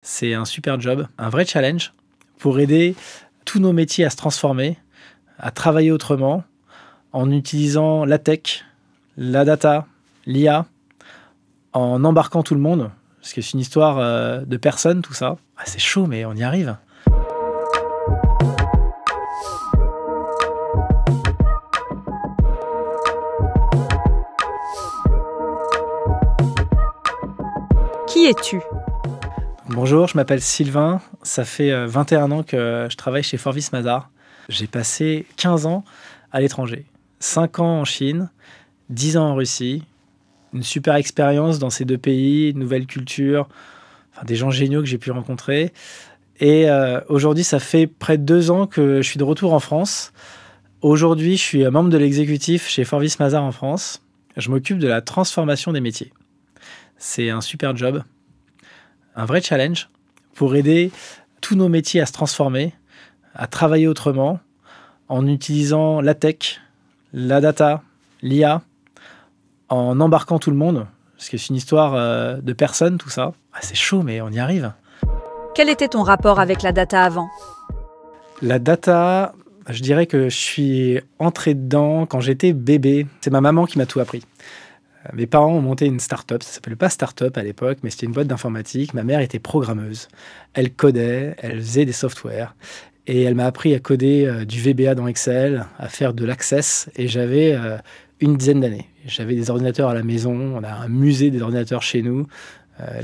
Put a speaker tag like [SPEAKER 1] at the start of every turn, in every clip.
[SPEAKER 1] C'est un super job, un vrai challenge pour aider tous nos métiers à se transformer, à travailler autrement, en utilisant la tech, la data, l'IA, en embarquant tout le monde, parce que c'est une histoire de personnes, tout ça. Ah, c'est chaud, mais on y arrive.
[SPEAKER 2] Qui es-tu ?
[SPEAKER 1] Bonjour, je m'appelle Sylvain. Ça fait 21 ans que je travaille chez Forvis Mazars. J'ai passé 15 ans à l'étranger. 5 ans en Chine, 10 ans en Russie. Une super expérience dans ces deux pays, une nouvelle culture, des gens géniaux que j'ai pu rencontrer. Et aujourd'hui, ça fait près de 2 ans que je suis de retour en France. Aujourd'hui, je suis membre de l'exécutif chez Forvis Mazars en France. Je m'occupe de la transformation des métiers. C'est un super job, un vrai challenge pour aider tous nos métiers à se transformer, à travailler autrement, en utilisant la tech, la data, l'IA, en embarquant tout le monde, parce que c'est une histoire de personnes, tout ça. Ah, c'est chaud, mais on y arrive.
[SPEAKER 2] Quel était ton rapport avec la data avant ?
[SPEAKER 1] La data, je dirais que je suis entré dedans quand j'étais bébé. C'est ma maman qui m'a tout appris. Mes parents ont monté une start-up, ça ne s'appelait pas start-up à l'époque, mais c'était une boîte d'informatique. Ma mère était programmeuse, elle codait, elle faisait des softwares. Et elle m'a appris à coder du VBA dans Excel, à faire de l'Access, et j'avais une dizaine d'années. J'avais des ordinateurs à la maison, on a un musée des ordinateurs chez nous,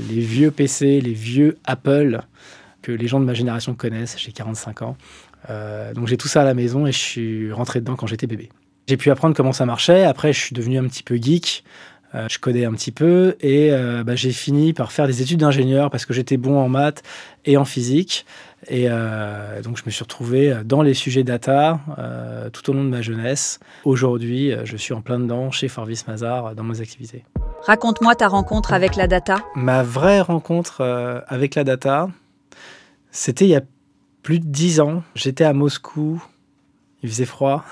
[SPEAKER 1] les vieux PC, les vieux Apple, que les gens de ma génération connaissent, j'ai 45 ans. Donc j'ai tout ça à la maison et je suis rentré dedans quand j'étais bébé. J'ai pu apprendre comment ça marchait. Après, je suis devenu un petit peu geek. Je codais un petit peu et j'ai fini par faire des études d'ingénieur parce que j'étais bon en maths et en physique. Et donc, je me suis retrouvé dans les sujets data tout au long de ma jeunesse. Aujourd'hui, je suis en plein dedans chez Forvis Mazars dans mes activités.
[SPEAKER 2] Raconte-moi ta rencontre avec la data.
[SPEAKER 1] Ma vraie rencontre avec la data, c'était il y a plus de 10 ans. J'étais à Moscou, il faisait froid.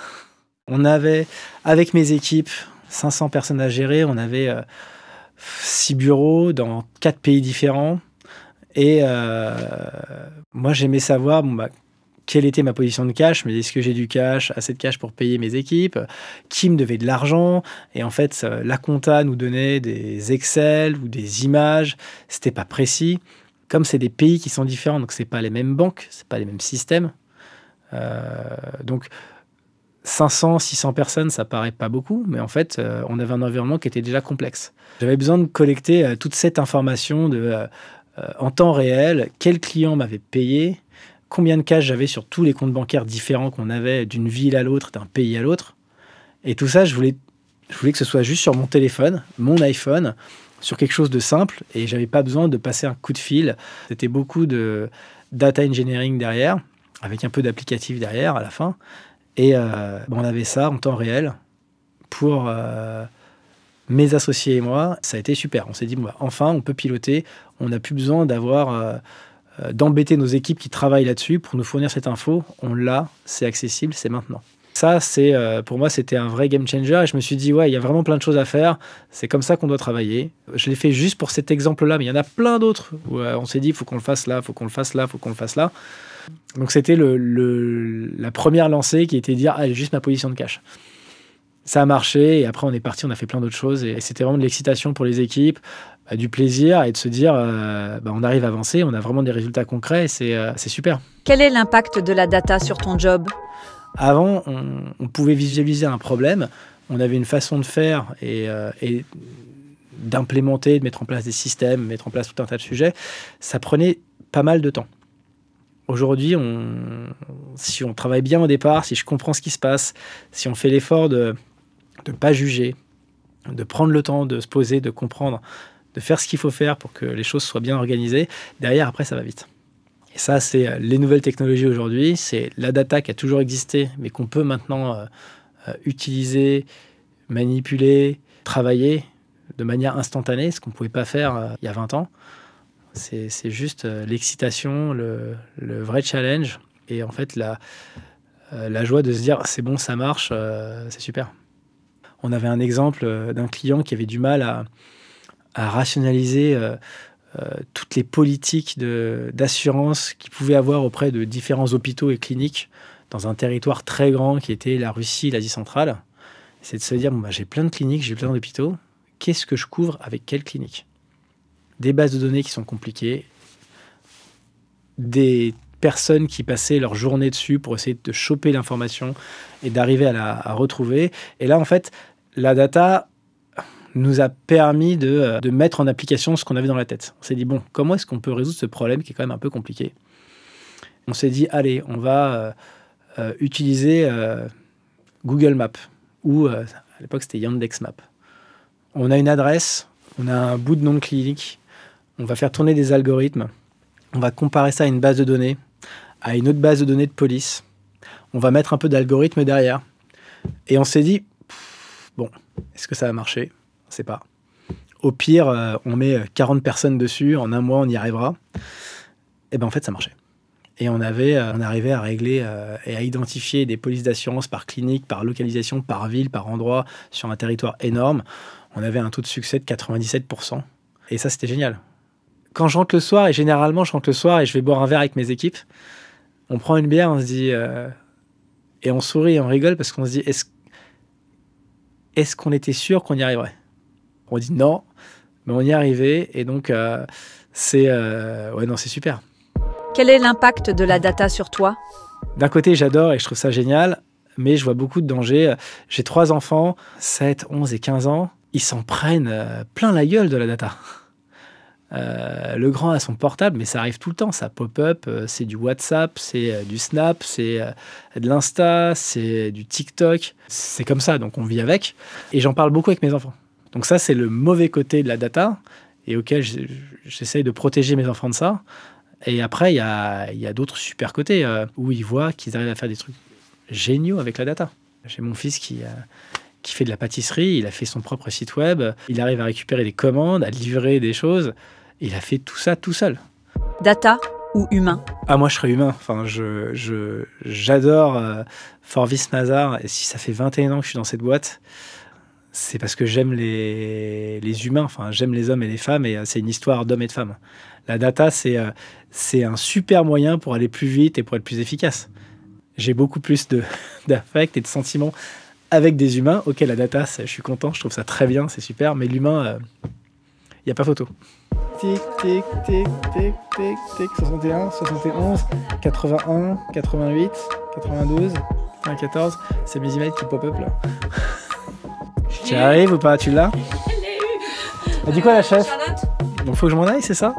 [SPEAKER 1] On avait, avec mes équipes, 500 personnes à gérer. On avait 6 bureaux dans 4 pays différents. Et moi, j'aimais savoir quelle était ma position de cash. Mais est-ce que j'ai du cash, assez de cash pour payer mes équipes ? Qui me devait de l'argent ? Et en fait, la compta nous donnait des Excel ou des images. C'était pas précis. Comme c'est des pays qui sont différents, donc c'est pas les mêmes banques, c'est pas les mêmes systèmes. Donc 500, 600 personnes, ça paraît pas beaucoup, mais en fait, on avait un environnement qui était déjà complexe. J'avais besoin de collecter toute cette information en temps réel, quel client m'avait payé, combien de cash j'avais sur tous les comptes bancaires différents qu'on avait d'une ville à l'autre, d'un pays à l'autre. Et tout ça, je voulais que ce soit juste sur mon téléphone, mon iPhone, sur quelque chose de simple, et j'avais pas besoin de passer un coup de fil. C'était beaucoup de data engineering derrière, avec un peu d'applicatif derrière à la fin. Et on avait ça en temps réel pour mes associés et moi. Ça a été super. On s'est dit, enfin, on peut piloter. On n'a plus besoin d'embêter nos équipes qui travaillent là-dessus pour nous fournir cette info. On l'a, c'est accessible, c'est maintenant. Ça, pour moi, c'était un vrai game changer. Et je me suis dit, il y a vraiment plein de choses à faire. C'est comme ça qu'on doit travailler. Je l'ai fait juste pour cet exemple-là, mais il y en a plein d'autres où on s'est dit, il faut qu'on le fasse là, il faut qu'on le fasse là, il faut qu'on le fasse là. Donc c'était la première lancée qui était de dire « juste ma position de cash ». Ça a marché et après on est parti, on a fait plein d'autres choses et c'était vraiment de l'excitation pour les équipes, du plaisir et de se dire on arrive à avancer, on a vraiment des résultats concrets et c'est super.
[SPEAKER 2] Quel est l'impact de la data sur ton job ?
[SPEAKER 1] Avant, on pouvait visualiser un problème, on avait une façon de faire et d'implémenter, de mettre en place des systèmes, mettre en place tout un tas de sujets. Ça prenait pas mal de temps. Aujourd'hui, si on travaille bien au départ, si je comprends ce qui se passe, si on fait l'effort de ne pas juger, de prendre le temps de se poser, de comprendre, de faire ce qu'il faut faire pour que les choses soient bien organisées, derrière, après, ça va vite. Et ça, c'est les nouvelles technologies aujourd'hui, c'est la data qui a toujours existé, mais qu'on peut maintenant utiliser, manipuler, travailler de manière instantanée, ce qu'on ne pouvait pas faire il y a 20 ans. C'est juste l'excitation, le vrai challenge et en fait la joie de se dire c'est bon, ça marche, c'est super. On avait un exemple d'un client qui avait du mal à rationaliser toutes les politiques d'assurance qu'ils pouvaient avoir auprès de différents hôpitaux et cliniques dans un territoire très grand qui était la Russie, l'Asie centrale. C'est de se dire, bon, bah, j'ai plein de cliniques, j'ai plein d'hôpitaux, qu'est-ce que je couvre avec quelle clinique? Des bases de données qui sont compliquées, des personnes qui passaient leur journée dessus pour essayer de choper l'information et d'arriver à retrouver. Et là, en fait, la data nous a permis de mettre en application ce qu'on avait dans la tête. On s'est dit, bon, comment est-ce qu'on peut résoudre ce problème qui est quand même un peu compliqué? On s'est dit, allez, on va utiliser Google Maps, ou à l'époque, c'était Yandex Maps. On a une adresse, on a un bout de nom de clinique, on va faire tourner des algorithmes, on va comparer ça à une base de données, à une autre base de données de police. On va mettre un peu d'algorithme derrière. Et on s'est dit, bon, est-ce que ça va marcher? On ne sait pas. Au pire, on met 40 personnes dessus, en un mois, on y arrivera. Et bien, en fait, ça marchait. Et on arrivait à régler et à identifier des polices d'assurance par clinique, par localisation, par ville, par endroit, sur un territoire énorme. On avait un taux de succès de 97%. Et ça, c'était génial. Quand je rentre le soir, et généralement, je rentre le soir et je vais boire un verre avec mes équipes, on prend une bière, on se dit... et on sourit et on rigole parce qu'on se dit, est-ce qu'on était sûr qu'on y arriverait? On dit non, mais on y est arrivé. Et donc, c'est super.
[SPEAKER 2] Quel est l'impact de la data sur toi?
[SPEAKER 1] D'un côté, j'adore et je trouve ça génial, mais je vois beaucoup de dangers. J'ai 3 enfants, 7, 11 et 15 ans. Ils s'en prennent plein la gueule de la data. Le grand a son portable, mais ça arrive tout le temps, ça pop-up, c'est du WhatsApp, c'est du Snap, c'est de l'Insta, c'est du TikTok. C'est comme ça, donc on vit avec. Et j'en parle beaucoup avec mes enfants. Donc ça, c'est le mauvais côté de la data, et auquel j'essaye de protéger mes enfants de ça. Et après, il y a d'autres super côtés, où ils voient qu'ils arrivent à faire des trucs géniaux avec la data. J'ai mon fils qui fait de la pâtisserie, il a fait son propre site web, il arrive à récupérer des commandes, à livrer des choses. Il a fait tout ça tout seul.
[SPEAKER 2] Data ou humain? Ah,
[SPEAKER 1] moi, je serais humain. Enfin, j'adore Forvis Mazars. Et si ça fait 21 ans que je suis dans cette boîte, c'est parce que j'aime les humains. Enfin, j'aime les hommes et les femmes. Et c'est une histoire d'hommes et de femmes. La data, c'est un super moyen pour aller plus vite et pour être plus efficace. J'ai beaucoup plus d'affect et de sentiments avec des humains. Ok, la data, je suis content. Je trouve ça très bien. C'est super. Mais l'humain, il n'y a pas photo. Tic, tic, tic, tic, tic, tic, 61, 71, 81, 88, 92, 94. C'est mes emails qui pop-up là. Tu arrives ou pas? Tu l'as? Elle dit quoi la chef? Bon, faut que je m'en aille, c'est ça?